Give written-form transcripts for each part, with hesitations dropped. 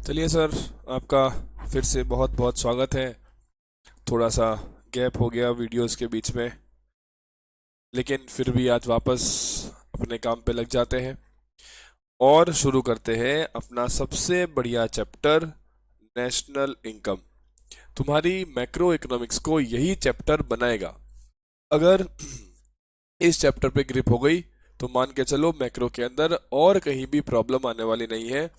चलिए सर, आपका फिर से बहुत बहुत स्वागत है। थोड़ा सा गैप हो गया वीडियोस के बीच में, लेकिन फिर भी आज वापस अपने काम पे लग जाते हैं और शुरू करते हैं अपना सबसे बढ़िया चैप्टर, नेशनल इनकम। तुम्हारी मैक्रो इकोनॉमिक्स को यही चैप्टर बनाएगा। अगर इस चैप्टर पे ग्रिप हो गई तो मान के चलो मैक्रो के अंदर और कहीं भी प्रॉब्लम आने वाली नहीं है।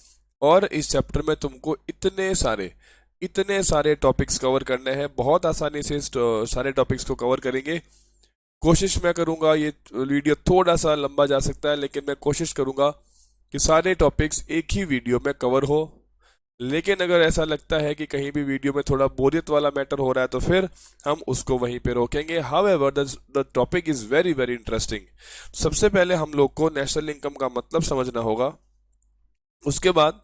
और इस चैप्टर में तुमको इतने सारे टॉपिक्स कवर करने हैं, बहुत आसानी से इस सारे टॉपिक्स को कवर करेंगे। कोशिश मैं करूंगा, ये वीडियो थोड़ा सा लंबा जा सकता है, लेकिन मैं कोशिश करूंगा कि सारे टॉपिक्स एक ही वीडियो में कवर हो। लेकिन अगर ऐसा लगता है कि कहीं भी वीडियो में थोड़ा बोरियत वाला मैटर हो रहा है तो फिर हम उसको वहीं पे रोकेंगे। However the topic is very very interesting. सबसे पहले हम लोग को नेशनल इनकम का मतलब समझना होगा। उसके बाद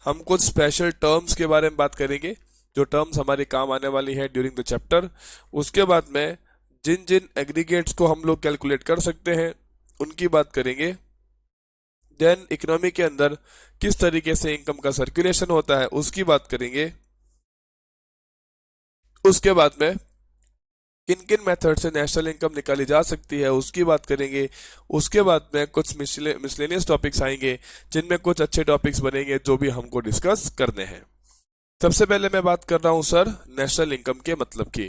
हम कुछ स्पेशल टर्म्स के बारे में बात करेंगे, जो टर्म्स हमारे काम आने वाली है ड्यूरिंग द चैप्टर। उसके बाद में जिन जिन एग्रीगेट्स को हम लोग कैलकुलेट कर सकते हैं उनकी बात करेंगे। देन इकोनॉमी के अंदर किस तरीके से इनकम का सर्कुलेशन होता है उसकी बात करेंगे। उसके बाद में किन किन मेथड से नेशनल इनकम निकाली जा सकती है उसकी बात करेंगे। उसके बाद में कुछ मिसलेनियस टॉपिक्स आएंगे, जिनमें कुछ अच्छे टॉपिक्स बनेंगे जो भी हमको डिस्कस करने हैं। सबसे पहले मैं बात कर रहा हूं सर नेशनल इनकम के मतलब की।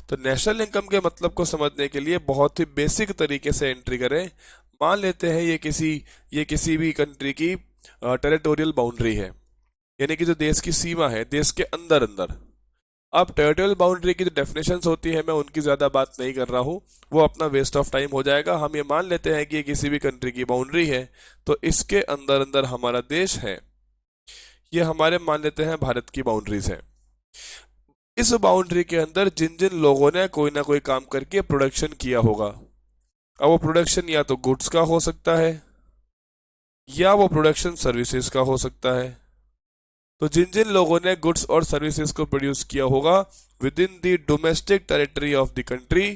तो नेशनल इनकम के मतलब को समझने के लिए बहुत ही बेसिक तरीके से एंट्री करें। मान लेते हैं ये किसी भी कंट्री की टेरिटोरियल बाउंड्री है, यानी कि जो देश की सीमा है, देश के अंदर अंदर। अब टेरिटोरियल बाउंड्री की जो डेफिनेशंस होती है मैं उनकी ज़्यादा बात नहीं कर रहा हूँ, वो अपना वेस्ट ऑफ टाइम हो जाएगा। हम ये मान लेते हैं कि ये किसी भी कंट्री की बाउंड्री है, तो इसके अंदर अंदर हमारा देश है। ये हमारे मान लेते हैं भारत की बाउंड्रीज है। इस बाउंड्री के अंदर जिन जिन लोगों ने कोई ना कोई काम करके प्रोडक्शन किया होगा, अब वो प्रोडक्शन या तो गुड्स का हो सकता है या वो प्रोडक्शन सर्विसेज का हो सकता है। तो जिन जिन लोगों ने गुड्स और सर्विसेज को प्रोड्यूस किया होगा with in the domestic territory of the country,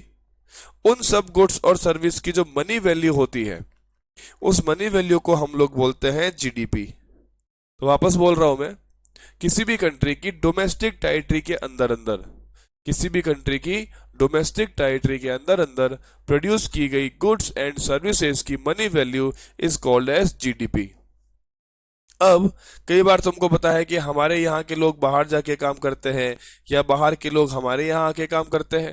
उन सब गुड्स और सर्विस की जो मनी वैल्यू होती है, उस मनी वैल्यू को हम लोग बोलते हैं जीडीपी। तो वापस बोल रहा हूं मैं, किसी भी कंट्री की डोमेस्टिक टेरिटरी के अंदर अंदर, किसी भी कंट्री की डोमेस्टिक टेरिटरी के अंदर अंदर प्रोड्यूस की गई गुड्स एंड सर्विसेज की money value is called as GDP. अब कई बार तुमको पता है कि हमारे यहाँ के लोग बाहर जाके काम करते हैं या बाहर के लोग हमारे यहाँ आके काम करते हैं।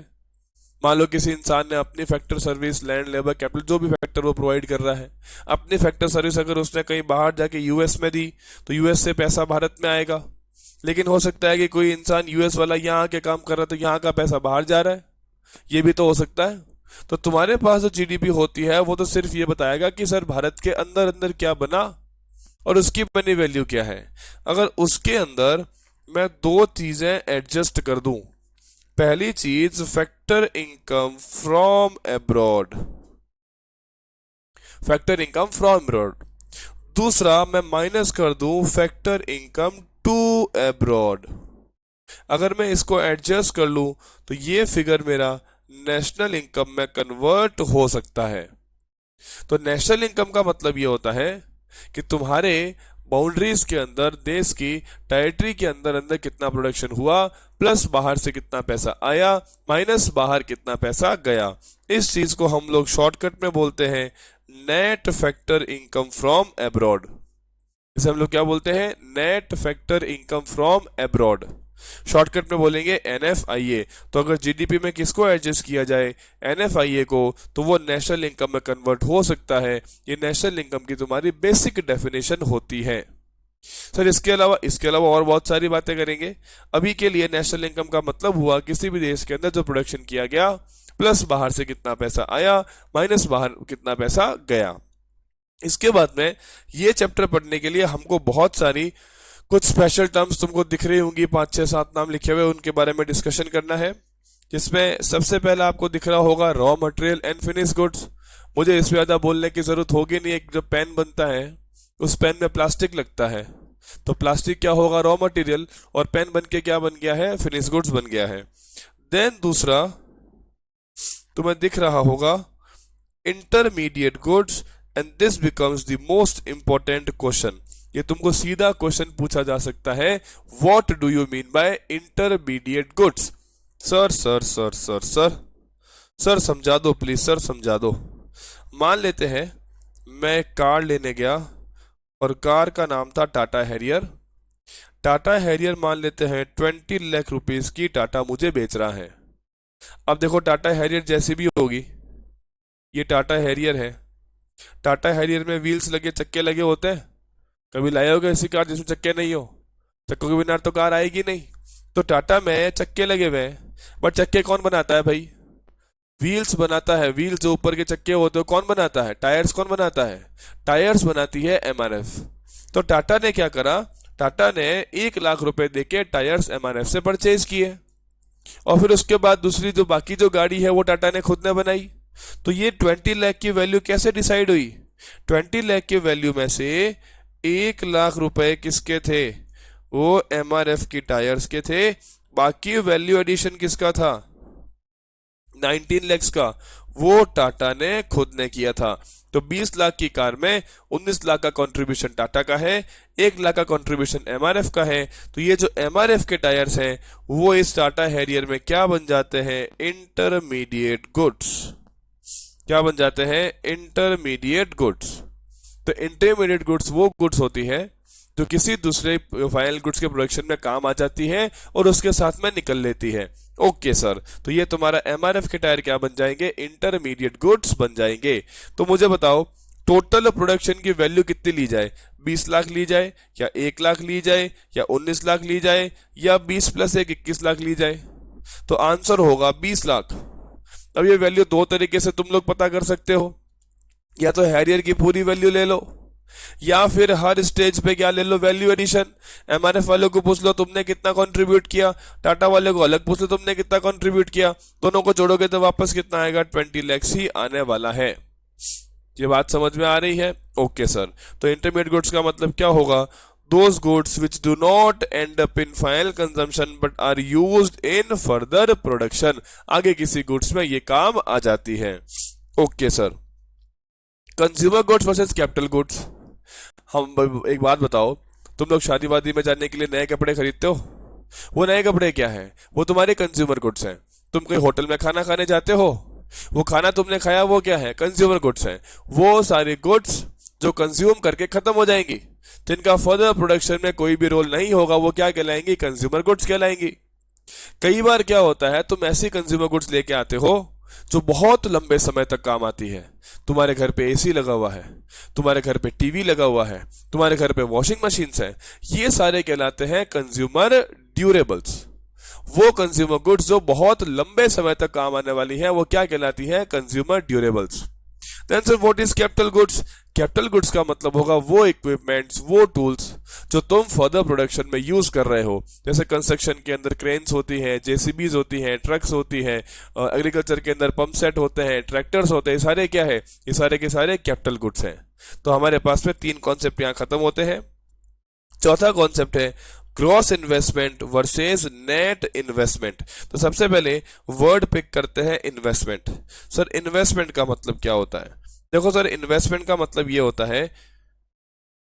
मान लो किसी इंसान ने अपनी factor service, land, labour, capital, जो भी फैक्टर वो प्रोवाइड कर रहा है, अपनी फैक्टर सर्विस अगर उसने कहीं बाहर जाके यूएस में दी तो यूएस से पैसा भारत में आएगा। लेकिन हो सकता है कि कोई इंसान यूएस वाला यहाँ आके काम कर रहा है तो यहाँ का पैसा बाहर जा रहा है, ये भी तो हो सकता है। तो तुम्हारे पास जो जीडीपी होती है वो तो सिर्फ ये बताएगा कि सर भारत के अंदर अंदर क्या बना और उसकी मनी वैल्यू क्या है। अगर उसके अंदर मैं दो चीजें एडजस्ट कर दूं, पहली चीज factor income from abroad, factor income from abroad, दूसरा मैं माइनस कर दूं फैक्टर इनकम टू अब्रॉड। अगर मैं इसको एडजस्ट कर लूं तो ये फिगर मेरा नेशनल इनकम में कन्वर्ट हो सकता है। तो नेशनल इनकम का मतलब ये होता है कि तुम्हारे बाउंड्रीज के अंदर, देश की टेरिटरी के अंदर अंदर कितना प्रोडक्शन हुआ, प्लस बाहर से कितना पैसा आया, माइनस बाहर कितना पैसा गया। इस चीज को हम लोग शॉर्टकट में बोलते हैं net factor income from abroad. इसे हम लोग क्या बोलते हैं? Net factor income from abroad. Shortcut में बोलेंगे एनएफआईए। तो अगर जीडीपी में किसको एडजस्ट किया जाए, एनएफआईए को, तो वो नेशनल इनकम में कन्वर्ट हो सकता है। ये नेशनल इनकम की तुम्हारी बेसिक डेफिनेशन होती है। सर इसके अलावा और बहुत सारी बातें करेंगे। अभी के लिए नेशनल इनकम का मतलब हुआ किसी भी देश के अंदर जो प्रोडक्शन किया गया, प्लस बाहर से कितना पैसा आया, माइनस बाहर कितना पैसा गया। इसके बाद में ये चैप्टर पढ़ने के लिए हमको बहुत सारी कुछ स्पेशल टर्म्स तुमको दिख रही होंगी, 5 6 7 नाम लिखे हुए, उनके बारे में डिस्कशन करना है। जिसमें सबसे पहला आपको दिख रहा होगा raw material and finish goods. मुझे इसमें ज्यादा बोलने की जरूरत होगी नहीं। एक जब पेन बनता है उस पेन में प्लास्टिक लगता है, तो प्लास्टिक क्या होगा? Raw material. और पेन बन के क्या बन गया है? फिनिश गुड्स बन गया है। देन दूसरा तुम्हें दिख रहा होगा intermediate goods, and this becomes the most important question. ये तुमको सीधा क्वेश्चन पूछा जा सकता है, what do you mean by intermediate goods. Sir sir sir sir sir sir समझा दो प्लीज, सर समझा दो। मान लेते हैं मैं कार लेने गया और कार का नाम था टाटा हैरियर। टाटा हैरियर मान लेते हैं 20 लाख रुपीस की टाटा मुझे बेच रहा है। अब देखो टाटा हैरियर जैसी भी होगी, ये टाटा हैरियर है। टाटा हैरियर में व्हील्स लगे, चक्के लगे होते हैं। कभी लाए होगे ऐसी कार जिसमें चक्के नहीं हो? चक्कों के बिना तो कार आएगी नहीं। तो टाटा में चक्के लगे हुए हैं, बट चक्के कौन बनाता है भाई? व्हील्स बनाता है। व्हील्स जो ऊपर के चक्के होते हैं कौन बनाता है? टायर्स कौन बनाता है? टायर्स बनाती है एमआरएफ। तो टाटा ने क्या करा, टाटा ने 1 लाख रुपए देके टायर्स एमआरएफ से परचेज किए, और फिर उसके बाद दूसरी जो बाकी जो गाड़ी है वो टाटा ने खुद ने बनाई। तो ये 20 लाख की वैल्यू कैसे डिसाइड हुई? 20 लाख की वैल्यू में से 1 लाख रुपए किसके थे? वो एमआरएफ की टायर्स के थे। बाकी वैल्यू एडिशन किसका था? 19 lakhs का, वो टाटा ने खुद ने किया था। तो 20 लाख की कार में 19 लाख का कंट्रीब्यूशन टाटा का है, 1 लाख का कंट्रीब्यूशन एमआरएफ का है। तो ये जो एमआरएफ के टायर्स हैं वो इस टाटा हैरियर में क्या बन जाते हैं? Intermediate goods. क्या बन जाते हैं? Intermediate goods. तो इंटरमीडिएट गुड्स वो गुड्स होती है जो किसी दूसरे फाइनल गुड्स के प्रोडक्शन में काम आ जाती है और उसके साथ में निकल लेती है। ओके सर, तो ये तुम्हारा एमआरएफ के टायर क्या बन जाएंगे? इंटरमीडिएट गुड्स बन जाएंगे। तो मुझे बताओ टोटल प्रोडक्शन की वैल्यू कितनी ली जाए? 20 लाख ली जाए, या 1 लाख ली जाए, या 19 लाख ली जाए, या 20 + 1 21 लाख ली जाए? तो आंसर होगा 20 लाख। अब ये वैल्यू दो तरीके से तुम लोग पता कर सकते हो, या तो हैरियर की पूरी वैल्यू ले लो, या फिर हर स्टेज पे क्या ले लो? Value addition. एमआरएफ वालों को पूछ लो तुमने कितना कंट्रीब्यूट किया, टाटा वाले को अलग पूछ लो तुमने कितना कंट्रीब्यूट किया, दोनों को जोड़ोगे तो वापस कितना आएगा? 20 lakhs ही आने वाला है। ये बात समझ में आ रही है? ओके सर, तो इंटरमीडिएट गुड्स का मतलब क्या होगा? Those goods which do not end up in final consumption but are used in further production। आगे किसी गुड्स में ये काम आ जाती है। Okay sir, consumer goods versus capital goods. हम एक बात बताओ, तुम लोग शादी वादी में जाने के लिए नए कपड़े खरीदते हो, वो नए कपड़े क्या है? वो तुम्हारे कंज्यूमर गुड्स हैं। तुम कोई होटल में खाना खाने जाते हो, वो खाना तुमने खाया वो क्या है? कंज्यूमर गुड्स हैं। वो सारे गुड्स जो कंज्यूम करके खत्म हो जाएंगी, जिनका फर्दर प्रोडक्शन में कोई भी रोल नहीं होगा, वो क्या कहलाएंगी? Consumer goods कहलाएंगी। कई बार क्या होता है, तुम ऐसी कंज्यूमर गुड्स लेके आते हो जो बहुत लंबे समय तक काम आती है। तुम्हारे घर पे एसी लगा हुआ है, तुम्हारे घर पे टीवी लगा हुआ है, तुम्हारे घर पे वॉशिंग मशीन्स हैं, ये सारे कहलाते हैं कंज्यूमर ड्यूरेबल्स। वो कंज्यूमर गुड्स जो बहुत लंबे समय तक काम आने वाली है वो क्या कहलाती है? Consumer durables. Then sir what is capital goods? Capital goods का मतलब होगा वो इक्विपमेंट्स, वो टूल्स जो तुम फर्दर प्रोडक्शन में यूज कर रहे हो। जैसे कंस्ट्रक्शन के अंदर क्रेन्स होती हैं, जेसीबीज होती हैं, ट्रक्स होती हैं, एग्रीकल्चर के अंदर पंप सेट होते हैं, ट्रैक्टर्स होते हैं, ये सारे क्या है? ये सारे के सारे कैपिटल गुड्स हैं। तो हमारे पास में 3 कॉन्सेप्ट यहाँ खत्म होते हैं। चौथा कॉन्सेप्ट है gross investment versus net investment. तो सबसे पहले वर्ड पिक करते हैं इन्वेस्टमेंट। सर इन्वेस्टमेंट का मतलब क्या होता है? देखो सर, इन्वेस्टमेंट का मतलब ये होता है,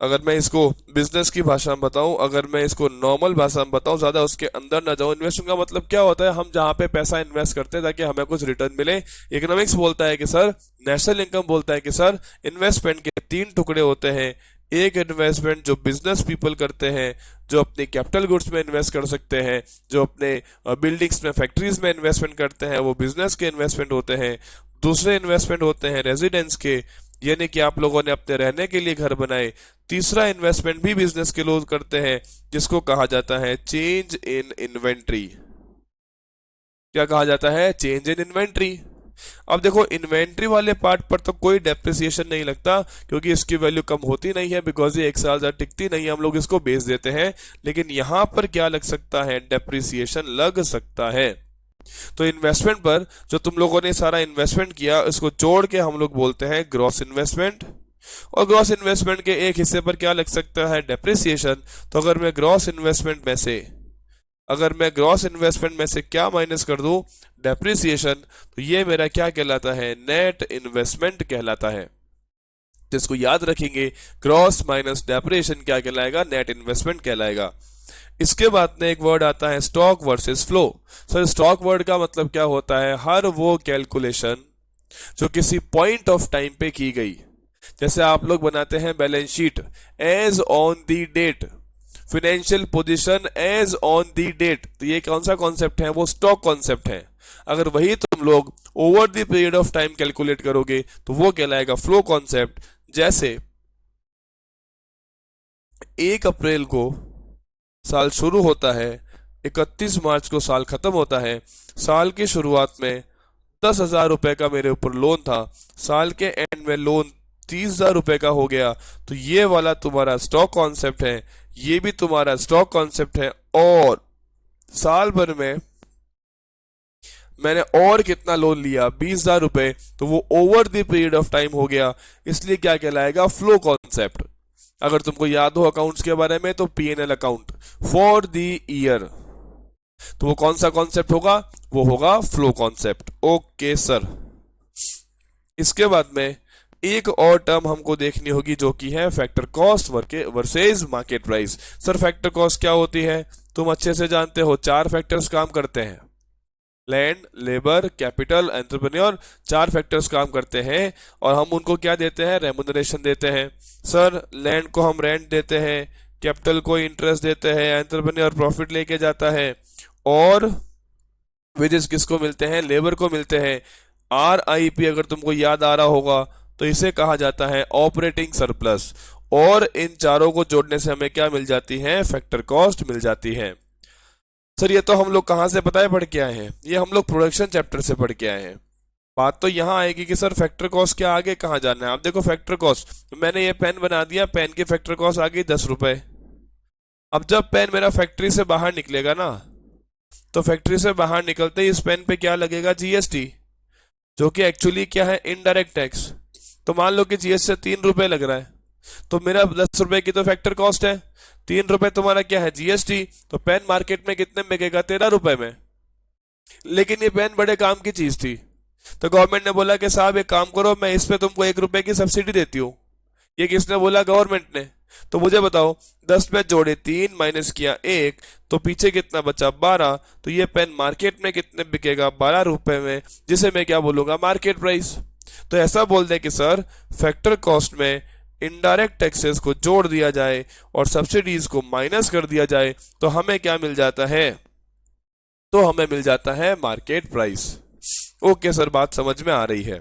अगर मैं इसको बिजनेस की भाषा में बताऊं, अगर मैं इसको नॉर्मल भाषा में बताऊं, ज्यादा उसके अंदर ना जाऊं, इन्वेस्टमेंट का मतलब क्या होता है? हम जहां पे पैसा इन्वेस्ट करते हैं ताकि हमें कुछ रिटर्न मिले। इकोनॉमिक्स बोलता है कि सर, नेशनल इनकम बोलता है कि सर, इन्वेस्टमेंट के 3 टुकड़े होते हैं। एक इन्वेस्टमेंट जो बिजनेस पीपल करते हैं, जो अपने कैपिटल गुड्स में इन्वेस्ट कर सकते हैं, जो अपने बिल्डिंग्स में, फैक्ट्रीज में इन्वेस्टमेंट करते हैं, वो बिजनेस के इन्वेस्टमेंट होते हैं। दूसरे इन्वेस्टमेंट होते हैं रेजिडेंस के, यानी कि आप लोगों ने अपने रहने के लिए घर बनाए। तीसरा इन्वेस्टमेंट भी बिजनेस के लोग करते हैं, जिसको कहा जाता है चेंज इन इन्वेंट्री। क्या कहा जाता है? Change in inventory. अब देखो, इन्वेंट्री वाले पार्ट पर तो कोई डेप्रिसिएशन नहीं लगता, क्योंकि इसकी वैल्यू कम होती नहीं है, बिकॉज ये 1 साल तक टिकती नहीं है, हम लोग इसको बेच देते हैं। लेकिन यहां पर क्या लग सकता है? डेप्रिसिएशन लग सकता है। तो इन्वेस्टमेंट पर जो तुम लोगों ने सारा इन्वेस्टमेंट किया, इसको जोड़ के हम लोग बोलते हैं ग्रॉस इन्वेस्टमेंट। और ग्रॉस इन्वेस्टमेंट के एक हिस्से पर क्या लग सकता है? डेप्रिसिएशन। तो अगर मैं ग्रॉस इन्वेस्टमेंट में से क्या माइनस कर दूं? डेप्रिसिएशन। तो ये मेरा क्या कहलाता है? नेट इन्वेस्टमेंट कहलाता है। तो इसको याद रखेंगे, ग्रॉस माइनस डेप्रिसिएशन क्या कहलाएगा, नेट इन्वेस्टमेंट कहलाएगा। इसके बाद में एक वर्ड आता है stock versus flow. Sir stock word का मतलब क्या होता है, हर वो कैलकुलेशन जो किसी पॉइंट ऑफ टाइम पे की गई, जैसे आप लोग बनाते हैं balance sheet as on the date, financial position as on the date, तो ये कौन सा कॉन्सेप्ट है, वो स्टॉक कॉन्सेप्ट है। अगर वही तुम लोग over the period of time calculate करोगे तो वो कहलाएगा फ्लो कॉन्सेप्ट। जैसे 1 अप्रैल को साल शुरू होता है, 31 मार्च को साल खत्म होता है, साल की शुरुआत में 10,000 रुपए का मेरे ऊपर लोन था, साल के एंड में लोन 30,000 रुपए का हो गया, तो ये वाला तुम्हारा स्टॉक कॉन्सेप्ट है, ये भी तुम्हारा स्टॉक कॉन्सेप्ट है। और साल भर में मैंने और कितना लोन लिया, 20,000 रुपए, तो वो over the period of time हो गया, इसलिए क्या कहलाएगा, फ्लो कॉन्सेप्ट। अगर तुमको याद हो अकाउंट्स के बारे में तो P&L account for the year, तो वो कौन सा कॉन्सेप्ट होगा, वो होगा फ्लो कॉन्सेप्ट। Okay sir. इसके बाद में एक और टर्म हमको देखनी होगी जो कि है factor cost versus market price. Sir factor cost क्या होती है, तुम अच्छे से जानते हो, 4 फैक्टर्स काम करते हैं, land, labour, capital, entrepreneur, 4 factors काम करते हैं और हम उनको क्या देते हैं, रेमुनरेशन देते हैं। सर लैंड को हम रेंट देते हैं, कैपिटल को इंटरेस्ट देते हैं, एंटरप्रेन्योर प्रॉफिट लेके जाता है, और वेजेस किसको मिलते हैं, लेबर को मिलते हैं। RIP अगर तुमको याद आ रहा होगा तो इसे कहा जाता है ऑपरेटिंग सरप्लस, और इन चारों को जोड़ने से हमें क्या मिल जाती है, फैक्टर कॉस्ट मिल जाती है। सर ये तो हम लोग कहाँ से पता है पढ़ के आए हैं, ये हम लोग प्रोडक्शन चैप्टर से पढ़ के आए हैं। बात तो यहाँ आएगी कि सर फैक्टर कॉस्ट क्या आगे कहाँ जाना है। आप देखो फैक्टर कॉस्ट, मैंने ये पेन बना दिया, पेन की फैक्टर कॉस्ट आ गई 10 रुपए। अब जब पेन मेरा फैक्ट्री से बाहर निकलेगा ना, तो फैक्ट्री से बाहर निकलते ही इस पेन पे क्या लगेगा, GST, जो कि एक्चुअली क्या है, इनडायरेक्ट टैक्स। तो मान लो कि GST से 3 रुपए लग रहा है, तो मेरा 10 रुपए की तो फैक्टर कॉस्ट है, 3 रुपए तुम्हारा क्या है, GST, तो पेन मार्केट में कितने में बिकेगा, 13 रुपए में। लेकिन ये पेन बड़े काम की चीज थी, तो गवर्नमेंट ने बोला कि साहब एक काम करो, मैं इस पे तुमको 1 रुपए की सब्सिडी देती हूँ। ये किसने बोला, गवर्नमेंट ने। तो मुझे बताओ 10 में जोड़े 3 माइनस किया 1, तो पीछे कितना बचा, 12, तो ये पेन मार्केट में कितने बिकेगा, 12 रुपए में, जिसे मैं क्या बोलूंगा, मार्केट प्राइस। तो ऐसा बोल दे कि सर फैक्टर कॉस्ट में इनडायरेक्ट टैक्सेस को जोड़ दिया जाए और सब्सिडीज को माइनस कर दिया जाए, तो हमें क्या मिल जाता है, तो हमें मिल जाता है मार्केट प्राइस। ओके सर, बात समझ में आ रही है।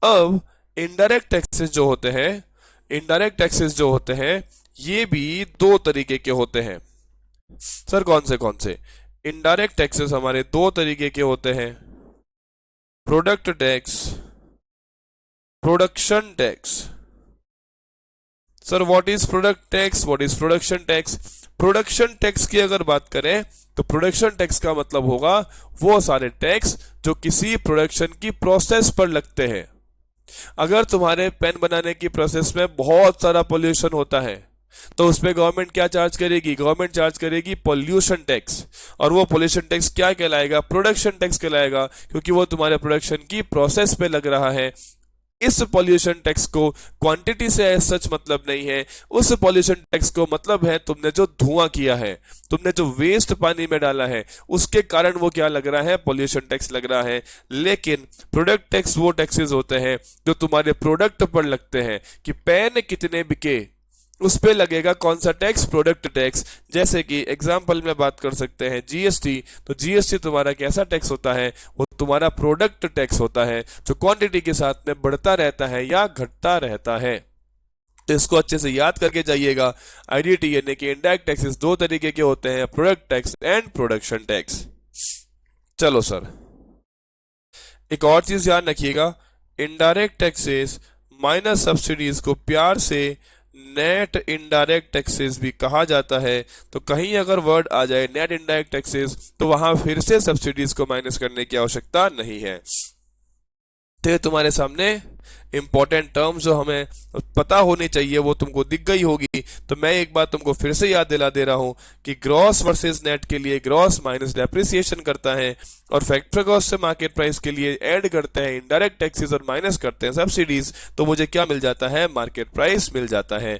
अब इनडायरेक्ट टैक्सेस जो होते हैं, इनडायरेक्ट टैक्सेस जो होते हैं ये भी 2 तरीके के होते हैं। सर कौन से इनडायरेक्ट टैक्सेस हमारे 2 तरीके के होते हैं, product tax, production tax. Sir what is product tax, what is production tax. Production tax की अगर बात करें तो प्रोडक्शन टैक्स का मतलब होगा वो सारे टैक्स जो किसी प्रोडक्शन की प्रोसेस पर लगते हैं। अगर तुम्हारे पेन बनाने की प्रोसेस में बहुत सारा पोल्यूशन होता है तो उस पर गवर्नमेंट क्या चार्ज करेगी, गवर्नमेंट चार्ज करेगी पोल्यूशन टैक्स, और वो पोल्यूशन टैक्स क्या कहलाएगा, प्रोडक्शन टैक्स कहलाएगा, क्योंकि वो तुम्हारे प्रोडक्शन की प्रोसेस पे लग रहा है। इस पॉल्यूशन टैक्स को क्वांटिटी से सच मतलब नहीं है, उस पॉल्यूशन टैक्स को मतलब है तुमने जो धुआं किया है, तुमने जो वेस्ट पानी में डाला है, उसके कारण वो क्या लग रहा है, पॉल्यूशन टैक्स लग रहा है। लेकिन प्रोडक्ट टैक्स वो टैक्सेस होते हैं जो तुम्हारे प्रोडक्ट पर लगते हैं, कि पेन कितने बिके उस पे लगेगा कौन सा टैक्स, प्रोडक्ट टैक्स। जैसे कि एग्जांपल में बात कर सकते हैं GST, तो GST तुम्हारा कैसा टैक्स होता है, वो तुम्हारा प्रोडक्ट टैक्स होता है जो क्वांटिटी के साथ में बढ़ता रहता है या घटता रहता है। तो इसको अच्छे से याद करके जाइएगा। IDT यानी कि इनडायरेक्ट टैक्सेस 2 तरीके के होते हैं, product tax and production tax. चलो सर एक और चीज याद रखिएगा, इनडायरेक्ट टैक्सेस माइनस सब्सिडीज को प्यार से नेट इनडायरेक्ट टैक्सेस भी कहा जाता है। तो कहीं अगर वर्ड आ जाए नेट इनडायरेक्ट टैक्सेस तो वहां फिर से सब्सिडीज को माइनस करने की आवश्यकता नहीं है। तो ये तुम्हारे सामने इंपॉर्टेंट टर्म्स जो हमें पता होनी चाहिए वो तुमको दिख गई होगी। तो मैं एक बार तुमको फिर से याद दिला दे रहा हूं कि ग्रॉस वर्सेस नेट के लिए ग्रॉस माइनस डेप्रिसिएशन करता है, और फैक्टर कॉस्ट से मार्केट प्राइस के लिए ऐड करते हैं इनडायरेक्ट टैक्सेस और माइनस करते हैं सब्सिडीज, तो मुझे क्या मिल जाता है, मार्केट प्राइस मिल जाता है।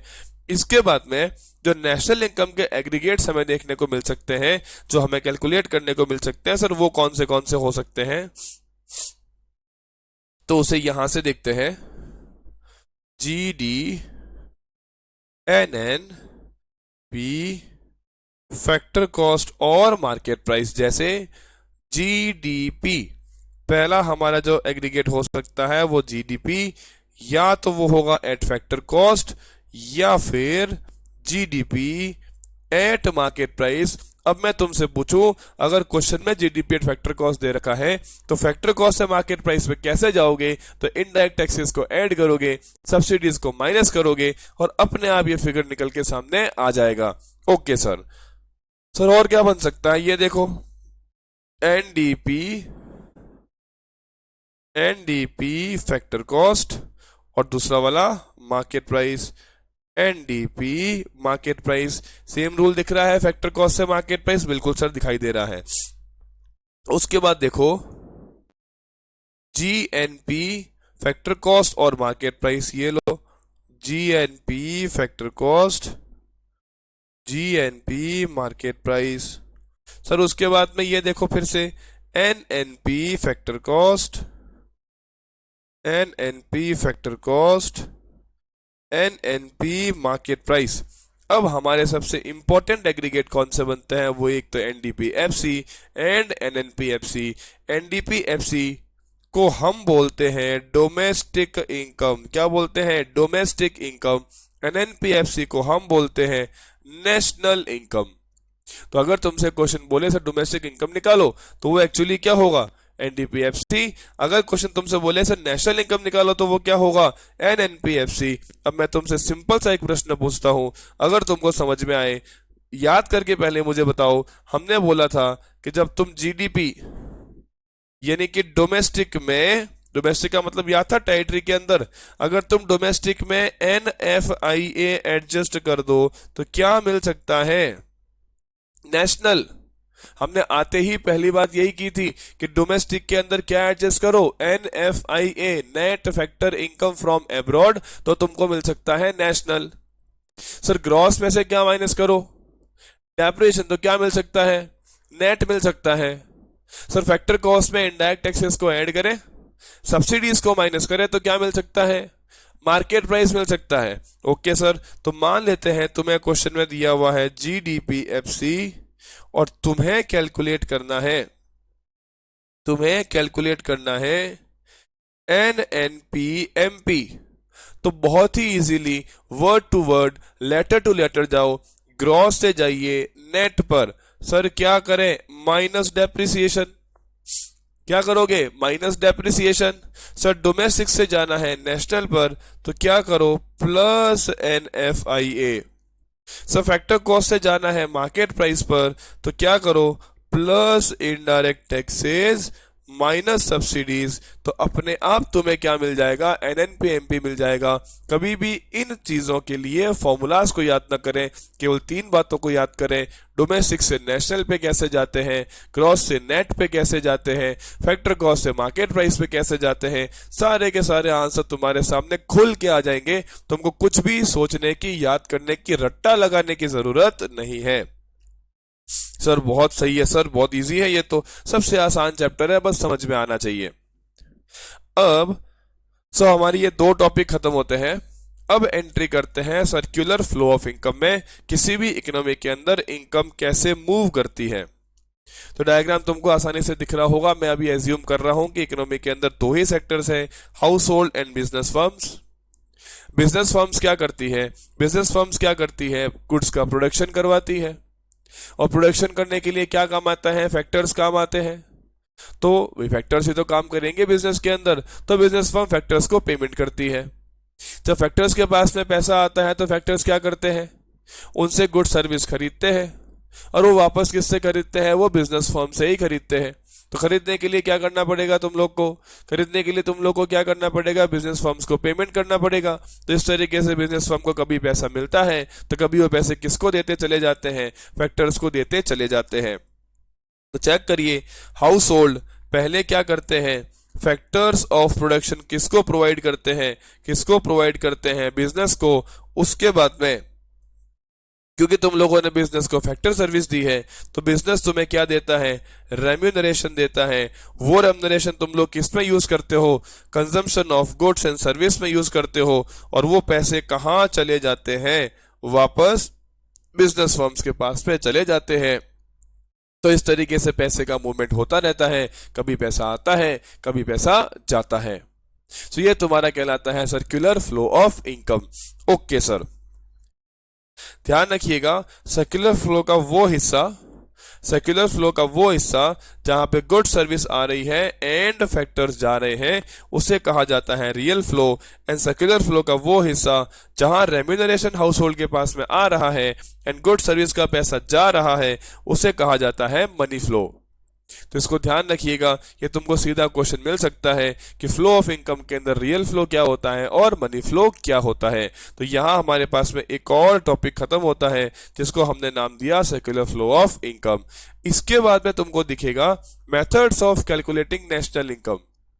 इसके बाद में जो नेशनल इनकम के एग्रीगेट्स हमें देखने को मिल सकते हैं, जो हमें कैलकुलेट करने को मिल सकते हैं, सर वो कौन से हो सकते हैं, तो उसे यहां से देखते हैं। G D N N P factor cost और मार्केट प्राइस। जैसे जीडीपी, पहला हमारा जो एग्रीगेट हो सकता है वो जीडीपी, या तो वो होगा एट फैक्टर कॉस्ट या फिर जीडीपी एट मार्केट प्राइस। अब मैं तुमसे पूछूं, अगर क्वेश्चन में जीडीपी एट फैक्टर कॉस्ट दे रखा है तो फैक्टर कॉस्ट से मार्केट प्राइस पे कैसे जाओगे, तो इनडायरेक्ट टैक्सेस को ऐड करोगे, सब्सिडीज को माइनस करोगे, और अपने आप ये फिगर निकल के सामने आ जाएगा। Okay sir. सर और क्या बन सकता है, ये देखो, एनडीपी एनडीपी फैक्टर कॉस्ट और दूसरा वाला market price, NDP market price. Same rule दिख रहा है, फैक्टर कॉस्ट से मार्केट प्राइस, बिल्कुल सर दिखाई दे रहा है। उसके बाद देखो जीएनपी फैक्टर कॉस्ट और मार्केट प्राइस, ये लो GNP factor cost, GNP market price. Sir उसके बाद में ये देखो फिर से NNP factor cost, NNP factor cost, NNP market price. अब हमारे सबसे इंपॉर्टेंट एग्रीगेट कौन से बनते हैं, वो एक तो एनडीपीएफसी एंड एनएनपीएफसी। एनडीपीएफसी को हम बोलते हैं डोमेस्टिक इनकम, क्या बोलते हैं, डोमेस्टिक इनकम। एनएनपीएफसी को हम बोलते हैं नेशनल इनकम। तो अगर तुमसे क्वेश्चन बोले सर डोमेस्टिक इनकम निकालो, तो वो एक्चुअली क्या होगा, एनडीपीएफसी। अगर क्वेश्चन तुमसे बोले सर नेशनल इनकम निकालो, तो वो क्या होगा, एनएनपीएफसी। अब मैं तुमसे सिंपल सा एक प्रश्न पूछता हूं, अगर तुमको समझ में आए, याद करके पहले मुझे बताओ। हमने बोला था कि जब तुम जीडीपी यानी कि डोमेस्टिक में, डोमेस्टिक का मतलब यह था टेरिटरी के अंदर, अगर तुम डोमेस्टिक में एनएफआईए एडजस्ट कर दो तो क्या मिल सकता है, नेशनल। हमने आते ही पहली बात यही की थी कि डोमेस्टिक के अंदर क्या एडजस्ट करो, NFIA net factor income from abroad, तो तुमको मिल सकता है नेशनल। सर ग्रॉस में से क्या माइनस करो, डेप्रिसिएशन, तो क्या मिल सकता है, नेट मिल सकता है। सर फैक्टर कॉस्ट में इनडायरेक्ट टैक्सेस को ऐड करें, सब्सिडीज को माइनस करें, तो क्या मिल सकता है, मार्केट प्राइस मिल सकता है। ओके सर, तो मान लेते हैं तुम्हें क्वेश्चन में दिया हुआ है जीडीपीएफसी और तुम्हें कैलकुलेट करना है, तुम्हें कैलकुलेट करना है एनएनपीएमपी। तो बहुत ही easily word to word, letter to letter जाओ, ग्रॉस से जाइए नेट पर। सर क्या करें, माइनस डेप्रिसिएशन, क्या करोगे, माइनस डेप्रिसिएशन। सर डोमेस्टिक से जाना है नेशनल पर, तो क्या करो, plus NFIA. Sir factor cost से जाना है मार्केट प्राइस पर, तो क्या करो, plus indirect taxes minus subsidies. तो अपने आप तुम्हें क्या मिल जाएगा, एनएनपीएमपी मिल जाएगा। कभी भी इन चीजों के लिए फॉर्मूलाज को याद न करें, केवल तीन बातों को याद करें, डोमेस्टिक से नेशनल पे कैसे जाते हैं, क्रॉस से नेट पे कैसे जाते हैं, फैक्टर कॉस्ट से मार्केट प्राइस पे कैसे जाते हैं। सारे के सारे आंसर तुम्हारे सामने खुल के आ जाएंगे, तुमको कुछ भी सोचने की, याद करने की, रट्टा लगाने की जरूरत नहीं है। सर बहुत सही है सर, बहुत इजी है, ये तो सबसे आसान चैप्टर है, बस समझ में आना चाहिए। अब हमारी ये दो टॉपिक खत्म होते हैं। अब एंट्री करते हैं सर्कुलर फ्लो ऑफ इनकम में, किसी भी इकोनॉमी के अंदर इनकम कैसे मूव करती है। तो डायग्राम तुमको आसानी से दिख रहा होगा। मैं अभी एज्यूम कर रहा हूं कि इकोनॉमी के अंदर दो ही सेक्टर्स हैं, house hold and business firms. Business firms क्या करती है, बिजनेस फर्म्स क्या करती है, गुड्स का प्रोडक्शन करवाती है, और प्रोडक्शन करने के लिए क्या काम आता है, फैक्टर्स काम आते हैं। तो वे फैक्टर्स ही तो काम करेंगे बिजनेस के अंदर, तो बिजनेस फर्म फैक्टर्स को पेमेंट करती है। जब फैक्टर्स के पास में पैसा आता है तो फैक्टर्स क्या करते हैं, उनसे गुड सर्विस खरीदते हैं, और वो वापस किससे खरीदते हैं, वो बिजनेस फर्म से ही खरीदते हैं। तो खरीदने के लिए क्या करना पड़ेगा तुम लोग को? खरीदने के लिए तुम लोग को क्या करना पड़ेगा? बिजनेस फर्म्स को पेमेंट करना पड़ेगा। तो इस तरीके से बिजनेस फर्म को कभी पैसा मिलता है तो कभी वो पैसे किसको देते चले जाते हैं? फैक्टर्स को देते चले जाते हैं। तो चेक करिए, हाउस होल्ड पहले क्या करते हैं? फैक्टर्स ऑफ प्रोडक्शन किसको प्रोवाइड करते हैं? किसको प्रोवाइड करते हैं? बिजनेस को। उसके बाद में क्योंकि तुम लोगों ने बिजनेस को फैक्टर सर्विस दी है तो बिजनेस तुम्हें क्या देता है? रेम्यूनरेशन देता है। वो रेम्यूनरेशन तुम लोग किस में यूज करते हो? Consumption of goods and service में यूज करते हो। और वो पैसे कहाँ चले जाते हैं? वापस बिजनेस फर्म्स के पास में चले जाते हैं। तो इस तरीके से पैसे का मूवमेंट होता रहता है, कभी पैसा आता है कभी पैसा जाता है। तो ये तुम्हारा कहलाता है circular flow of income. Okay sir, ध्यान रखिएगा, सर्कुलर फ्लो का वो हिस्सा जहां पे गुड सर्विस आ रही है एंड फैक्टर्स जा रहे हैं उसे कहा जाता है real flow. And circular flow का वो हिस्सा जहां रेम्यूनरेशन हाउस होल्ड के पास में आ रहा है एंड गुड सर्विस का पैसा जा रहा है उसे कहा जाता है मनी फ्लो। तो इसको ध्यान रखिएगा, ये तुमको सीधा क्वेश्चन मिल सकता है कि फ्लो ऑफ इनकम के अंदर रियल फ्लो क्या होता है और मनी फ्लो क्या होता है। तो यहां हमारे पास में एक और टॉपिक खत्म होता है जिसको हमने नाम दिया सर्कुलर फ्लो ऑफ इनकम। इसके बाद में तुमको दिखेगा methods of calculating national income.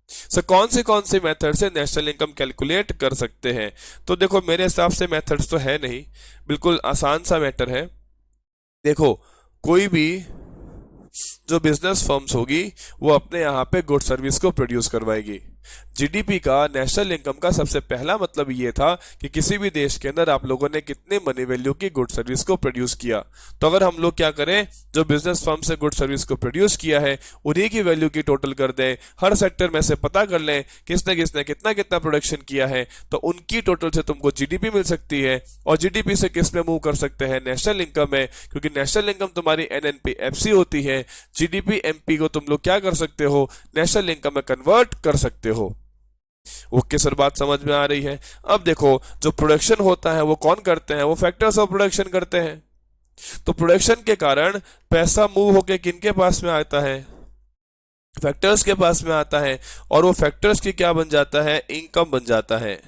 So कौन से मेथड से नेशनल इनकम कैलकुलेट कर सकते हैं? तो देखो, मेरे हिसाब से मेथड्स तो है नहीं, बिल्कुल आसान सा मैटर है। देखो, कोई भी जो बिजनेस फर्म्स होगी वो अपने यहाँ पे गुड सर्विस को प्रोड्यूस करवाएगी। जीडीपी का, नेशनल इनकम का सबसे पहला मतलब ये था कि किसी भी देश के अंदर आप लोगों ने कितने मनी वैल्यू की गुड सर्विस को प्रोड्यूस किया। तो अगर हम लोग क्या करें, जो बिजनेस फर्म से गुड सर्विस को प्रोड्यूस किया है उन्हीं की वैल्यू की टोटल कर दें, हर सेक्टर में से पता कर लें किसने किसने कितना कितना प्रोडक्शन किया है, तो उनकी टोटल से तुमको जीडीपी मिल सकती है। और जीडीपी से किस में मूव कर सकते हैं? नेशनल इनकम में, क्योंकि नेशनल इनकम तुम्हारी एनएनपी-एफसी होती है। जीडीपी एमपी को तुम लोग क्या कर सकते हो? नेशनल इनकम में कन्वर्ट कर सकते हो। ओके सर, बात समझ में आ रही है। अब देखो, जो प्रोडक्शन होता है वो कौन करते हैं? वो फैक्टर्स ऑफ प्रोडक्शन करते हैं। तो प्रोडक्शन के कारण पैसा मूव होके किनके पास में आता है? फैक्टर्स के पास में आता है। और वो फैक्टर्स की क्या बन जाता है? इनकम बन जाता है।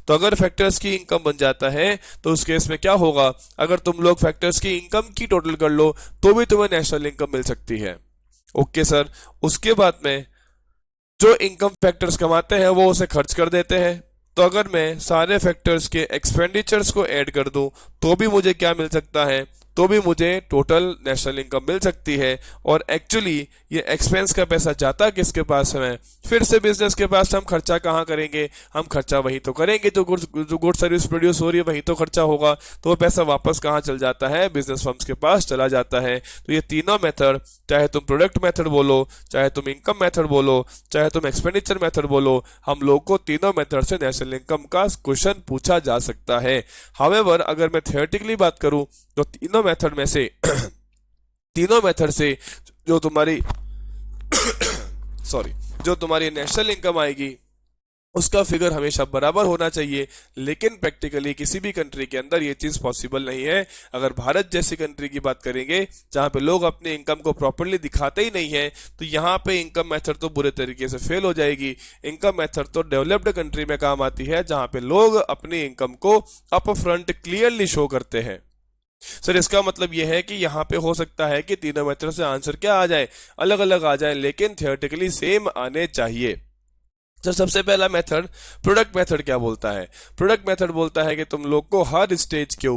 तो अगर फैक्टर्स की इनकम बन जाता है तो उस केस में क्या होगा? अगर तुम लोग फैक्टर्स की इनकम की टोटल कर लो तो भी तुम्हें नेशनल इनकम मिल सकती है। ओके सर, उसके बाद में जो इनकम फैक्टर्स कमाते हैं वो उसे खर्च कर देते हैं। तो अगर मैं सारे फैक्टर्स के एक्सपेंडिचर्स को ऐड कर दूं तो भी मुझे क्या मिल सकता है? तो भी मुझे टोटल नेशनल इनकम मिल सकती है। और एक्चुअली ये एक्सपेंस का पैसा जाता किसके पास है? फिर से बिजनेस के पास। हम खर्चा कहाँ करेंगे? हम खर्चा वहीं तो करेंगे जो गुड सर्विस प्रोड्यूस हो रही है, वहीं तो खर्चा होगा। तो वो पैसा वापस कहाँ चल जाता है? बिजनेस फर्म्स के पास चला जाता है। तो ये तीनों मेथड, चाहे तुम प्रोडक्ट मेथड बोलो, चाहे तुम इनकम मेथड बोलो, चाहे तुम एक्सपेंडिचर मेथड बोलो, हम लोग को तीनों मेथड से नेशनल इनकम का क्वेश्चन पूछा जा सकता है। हावेवर अगर मैं थियोरेटिकली बात करूं तो तीनों मेथड में से तीनों मेथड से जो तुम्हारी जो तुम्हारी नेशनल इनकम आएगी उसका फिगर हमेशा बराबर होना चाहिए। लेकिन प्रैक्टिकली किसी भी कंट्री के अंदर ये चीज पॉसिबल नहीं है। अगर भारत जैसी कंट्री की बात करेंगे जहां पे लोग अपनी इनकम को प्रॉपरली दिखाते ही नहीं है, तो यहाँ पे इनकम मेथड तो बुरे तरीके से फेल हो जाएगी। इनकम मेथड तो डेवलप्ड कंट्री में काम आती है जहां पे लोग अपनी इनकम को अप फ्रंट क्लियरली शो करते हैं। सर, इसका मतलब यह है कि यहाँ पे हो सकता है कि तीनों मेथड से आंसर क्या आ जाए? अलग अलग आ जाए, लेकिन थियोरेटिकली सेम आने चाहिए। सर, सबसे पहला मेथड प्रोडक्ट मेथड क्या बोलता है? प्रोडक्ट मेथड बोलता है कि तुम लोग को हर स्टेज के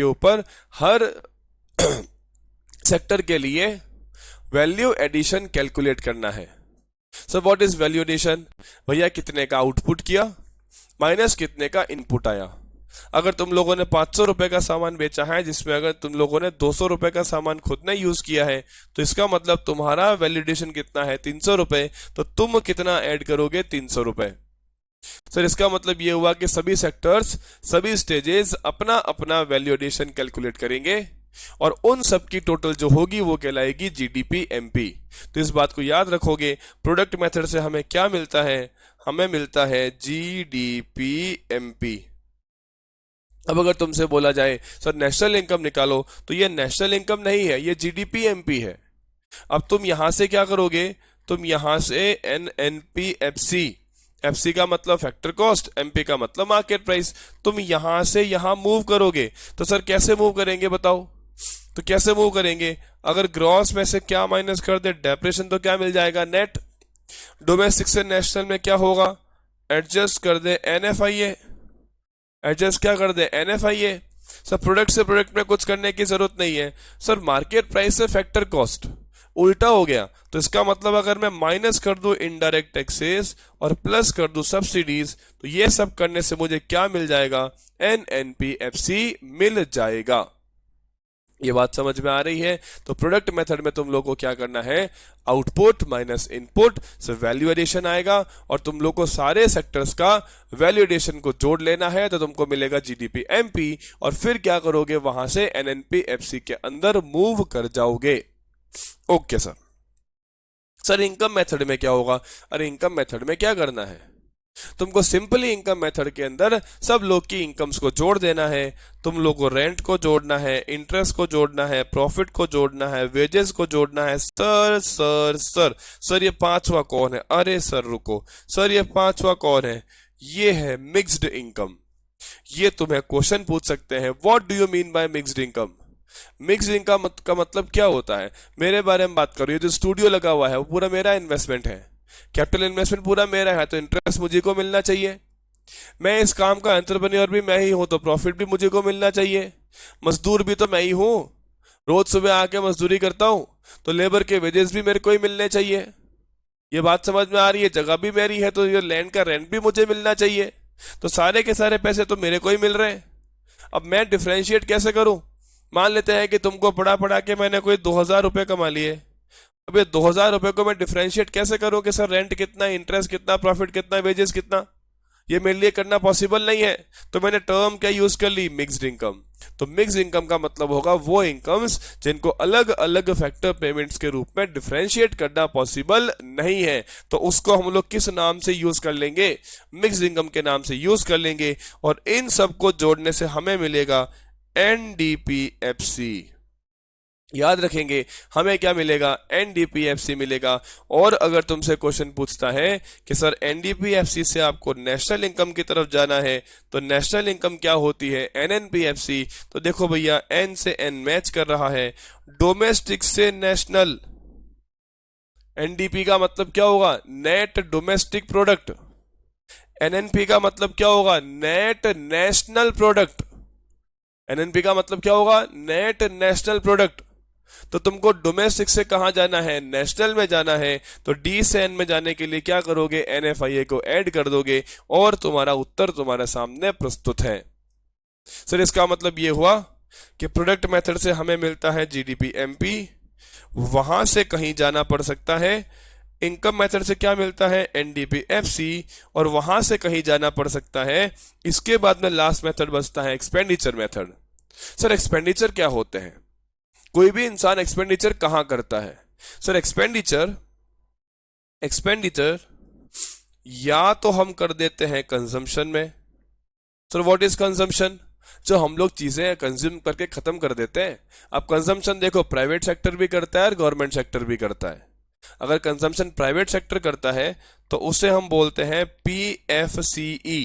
ऊपर हर सेक्टर के लिए वैल्यू एडिशन कैलकुलेट करना है। So what is value addition? भैया, कितने का आउटपुट किया माइनस कितने का इनपुट आया। अगर तुम लोगों ने 500 रुपए का सामान बेचा है जिसमें अगर तुम लोगों ने 200 रुपए का सामान खुद ने यूज किया है, तो इसका मतलब तुम्हारा वैल्यूएशन कितना है? 300 रुपए। तो तुम कितना ऐड करोगे? 300 रुपए। सर, इसका मतलब ये हुआ कि सभी सेक्टर्स, सभी स्टेजेस अपना अपना वैल्यूएशन कैलकुलेट करेंगे और उन सब की टोटल जो होगी वो कहलाएगी जीडीपी एमपी। तो इस बात को याद रखोगे। प्रोडक्ट मेथड से हमें क्या मिलता है? हमें मिलता है जीडीपी एमपी। अब अगर तुमसे बोला जाए सर नेशनल इनकम निकालो, तो ये नेशनल इनकम नहीं है, ये जीडीपी एमपी है। अब तुम यहां से क्या करोगे, तुम यहां से एनएनपी एफसी, एफसी का मतलब फैक्टर कॉस्ट, एमपी का मतलब मार्केट प्राइस, तुम यहां से यहां मूव करोगे। तो सर कैसे मूव करेंगे बताओ, तो कैसे मूव करेंगे, अगर ग्रॉस में से क्या माइनस कर दे डेप्रेशन, तो क्या मिल जाएगा नेट। डोमेस्टिक से नेशनल में क्या होगा, एडजस्ट कर दे एनएफआईए, एडजस्ट क्या कर दे एनएफआईए। सर प्रोडक्ट से प्रोडक्ट में कुछ करने की जरूरत नहीं है। सर मार्केट प्राइस से फैक्टर कॉस्ट उल्टा हो गया, तो इसका मतलब अगर मैं माइनस कर दूं इनडायरेक्ट टैक्सेस और प्लस कर दूं सब्सिडीज, तो ये सब करने से मुझे क्या मिल जाएगा, एनएनपीएफसी मिल जाएगा। ये बात समझ में आ रही है। तो प्रोडक्ट मेथड में तुम लोग को क्या करना है, आउटपुट माइनस इनपुट से वैल्यू एडिशन आएगा, और तुम लोग को सारे सेक्टर्स का वैल्यू एडिशन को जोड़ लेना है, तो तुमको मिलेगा जीडीपी एमपी, और फिर क्या करोगे, वहां से एनएनपी एफसी के अंदर मूव कर जाओगे। Okay sir. Sir income method में क्या होगा, अरे इनकम मेथड में क्या करना है, तुमको सिंपली इनकम मेथड के अंदर सब लोग की इनकम्स को जोड़ देना है। तुम लोग को रेंट को जोड़ना है, इंटरेस्ट को जोड़ना है, प्रॉफिट को जोड़ना है, वेजेस को जोड़ना है। सर सर सर सर ये पांचवा कौन है, अरे सर रुको, सर ये पांचवा कौन है, ये है मिक्स्ड इनकम। ये तुम्हें क्वेश्चन पूछ सकते हैं, what do you mean by mixed income. Mixed income का मतलब क्या होता है, मेरे बारे में बात करो, ये जो स्टूडियो लगा हुआ है वो पूरा मेरा इन्वेस्टमेंट है, कैपिटल इन्वेस्टमेंट पूरा मेरा है, तो इंटरेस्ट मुझे को मिलना चाहिए। मैं इस काम का एंटरप्रेन्योर भी मैं ही हूं, तो प्रॉफिट भी मुझे को मिलना चाहिए। मजदूर भी तो मैं ही हूं, रोज सुबह आके मजदूरी करता हूं, तो लेबर के वेजेस भी मेरे को ही मिलने चाहिए। ये बात समझ में आ रही है, जगह भी मेरी है, तो ये लैंड का रेंट भी मुझे मिलना चाहिए। तो सारे के सारे पैसे तो मेरे को ही मिल रहे हैं। अब मैं डिफ्रेंशिएट कैसे करूं, मान लेते हैं कि तुमको पढ़ा पढ़ा के मैंने कोई 2,000 रुपए कमा लिए। अब ये 2,000 रुपए को मैं डिफरेंशिएट कैसे करूं कि सर रेंट कितना, इंटरेस्ट कितना, प्रॉफिट कितना, वेजेस कितना, ये मेरे लिए करना पॉसिबल नहीं है। तो मैंने टर्म क्या यूज कर ली, मिक्स्ड इनकम। तो मिक्स्ड इनकम का मतलब होगा वो इनकम्स जिनको अलग अलग फैक्टर पेमेंट्स के रूप में डिफरेंशिएट करना पॉसिबल नहीं है, तो उसको हम लोग किस नाम से यूज कर लेंगे, मिक्स्ड इनकम के नाम से यूज कर लेंगे। और इन सबको जोड़ने से हमें मिलेगा एनडीपीएफसी। याद रखेंगे हमें क्या मिलेगा, एनडीपीएफसी मिलेगा। और अगर तुमसे क्वेश्चन पूछता है कि सर एनडीपीएफसी से आपको नेशनल इनकम की तरफ जाना है, तो नेशनल इनकम क्या होती है, एनएनपीएफसी। तो देखो भैया एन से एन मैच कर रहा है, डोमेस्टिक से नेशनल, एनडीपी का मतलब क्या होगा, नेट डोमेस्टिक प्रोडक्ट, एनएनपी का मतलब क्या होगा, नेट नेशनल प्रोडक्ट, एनएनपी का मतलब क्या होगा, नेट नेशनल प्रोडक्ट। तो तुमको डोमेस्टिक से कहां जाना है, नेशनल में जाना है, तो डी से एन में जाने के लिए क्या करोगे, एनएफआईए को ऐड कर दोगे, और तुम्हारा उत्तर तुम्हारे सामने प्रस्तुत है। सर इसका मतलब ये हुआ कि प्रोडक्ट मेथड से हमें मिलता है जीडीपी एमपी, वहां से कहीं जाना पड़ सकता है, इनकम मेथड से क्या मिलता है, एनडीपीएफसी, और वहां से कहीं जाना पड़ सकता है। इसके बाद में लास्ट मेथड बचता है एक्सपेंडिचर मेथड। सर एक्सपेंडिचर क्या होते हैं, कोई भी इंसान एक्सपेंडिचर कहां करता है, सर एक्सपेंडिचर एक्सपेंडिचर या तो हम कर देते हैं कंजम्पशन में। सर व्हाट इज कंजम्पशन, जो हम लोग चीजें कंज्यूम करके खत्म कर देते हैं। अब कंजम्पशन देखो प्राइवेट सेक्टर भी करता है और गवर्नमेंट सेक्टर भी करता है। अगर कंजम्पशन प्राइवेट सेक्टर करता है तो उसे हम बोलते हैं पीएफसीई,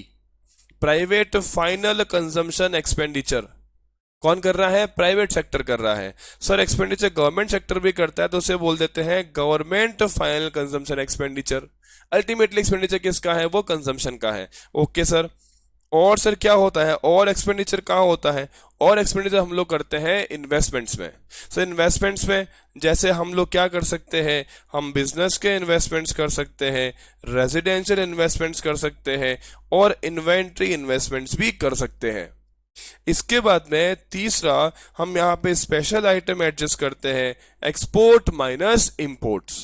प्राइवेट फाइनल कंजम्पशन एक्सपेंडिचर। कौन कर रहा है, प्राइवेट सेक्टर कर रहा है। सर एक्सपेंडिचर गवर्नमेंट सेक्टर भी करता है, तो उसे बोल देते हैं government final consumption expenditure. Ultimately expenditure किसका है, वो कंजम्पशन का है। Okay sir. और सर क्या होता है, और एक्सपेंडिचर कहाँ होता है, और एक्सपेंडिचर हम लोग करते हैं इन्वेस्टमेंट्स में। सर इन्वेस्टमेंट्स में जैसे हम लोग क्या कर सकते हैं, हम बिजनेस के इन्वेस्टमेंट्स कर सकते हैं, रेजिडेंशियल इन्वेस्टमेंट्स कर सकते हैं, और इन्वेंट्री इन्वेस्टमेंट्स भी कर सकते हैं। इसके बाद में तीसरा हम यहाँ पे स्पेशल आइटम एडजस्ट करते हैं, एक्सपोर्ट माइनस इंपोर्ट्स।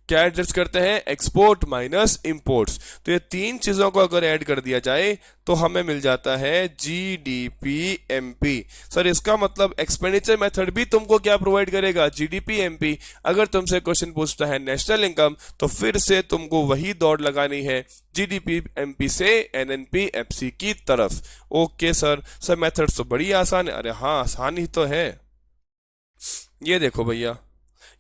क्या एडजस्ट करते हैं, एक्सपोर्ट माइनस इंपोर्ट्स। तो ये तीन चीजों को अगर ऐड कर दिया जाए तो हमें मिल जाता है GDP-MP। सर इसका मतलब एक्सपेंडिचर मेथड भी तुमको क्या प्रोवाइड करेगा, GDP-MP। अगर तुमसे क्वेश्चन पूछता है नेशनल इनकम तो फिर से तुमको वही दौड़ लगानी है GDP-MP से NNP-FC की तरफ। ओके सर, मेथड तो बड़ी आसान है। अरे हाँ, आसान ही तो है। ये देखो भैया,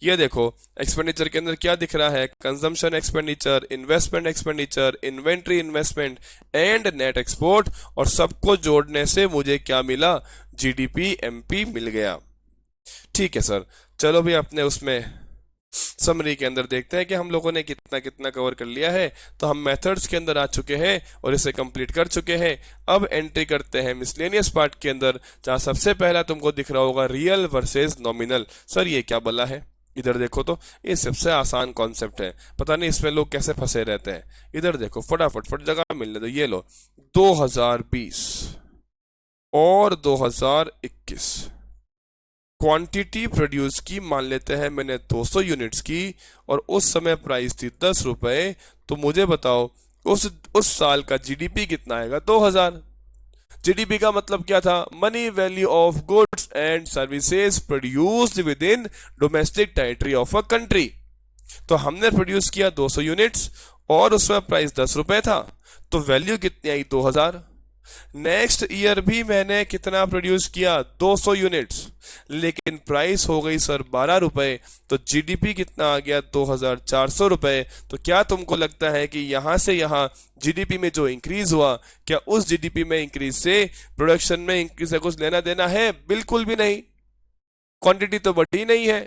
ये देखो एक्सपेंडिचर के अंदर क्या दिख रहा है, consumption expenditure, investment expenditure, inventory investment and net export, और सबको जोड़ने से मुझे क्या मिला, GDP-MP मिल गया। ठीक है सर, चलो भी अपने उसमें समरी के अंदर देखते हैं कि हम लोगों ने कितना कितना कवर कर लिया है। तो हम मेथड्स के अंदर आ चुके हैं और इसे कंप्लीट कर चुके हैं। अब एंट्री करते हैं मिसलेनियस पार्ट के अंदर, जहां सबसे पहला तुमको दिख रहा होगा रियल वर्सेस नॉमिनल। सर ये क्या बोला है, इधर देखो तो ये सबसे आसान कॉन्सेप्ट है, पता नहीं इसमें लोग कैसे फंसे रहते हैं। इधर देखो, फटाफट जगह मिलने दो। ये लो 2020 और 2021 क्वांटिटी प्रोड्यूस की मान लेते हैं मैंने 200 यूनिट्स की, और उस समय प्राइस थी 10 रुपए। तो मुझे बताओ उस साल का GDP कितना आएगा, 2000। GDP का मतलब क्या था, money value of goods and services produced with in domestic territory of a country. तो हमने प्रोड्यूस किया 200 यूनिट्स और उसमें प्राइस 10 रुपए था, तो वैल्यू कितनी आई, 2000। नेक्स्ट ईयर भी मैंने कितना प्रोड्यूस किया, 200 यूनिट्स, लेकिन प्राइस हो गई सर 12 रुपए, तो GDP कितना आ गया, 2400 रुपए। तो क्या तुमको लगता है कि यहां से यहां GDP में जो इंक्रीज हुआ, क्या उस GDP में इंक्रीज से प्रोडक्शन में इंक्रीज से कुछ लेना देना है, बिल्कुल भी नहीं। क्वांटिटी तो बढ़ी नहीं है।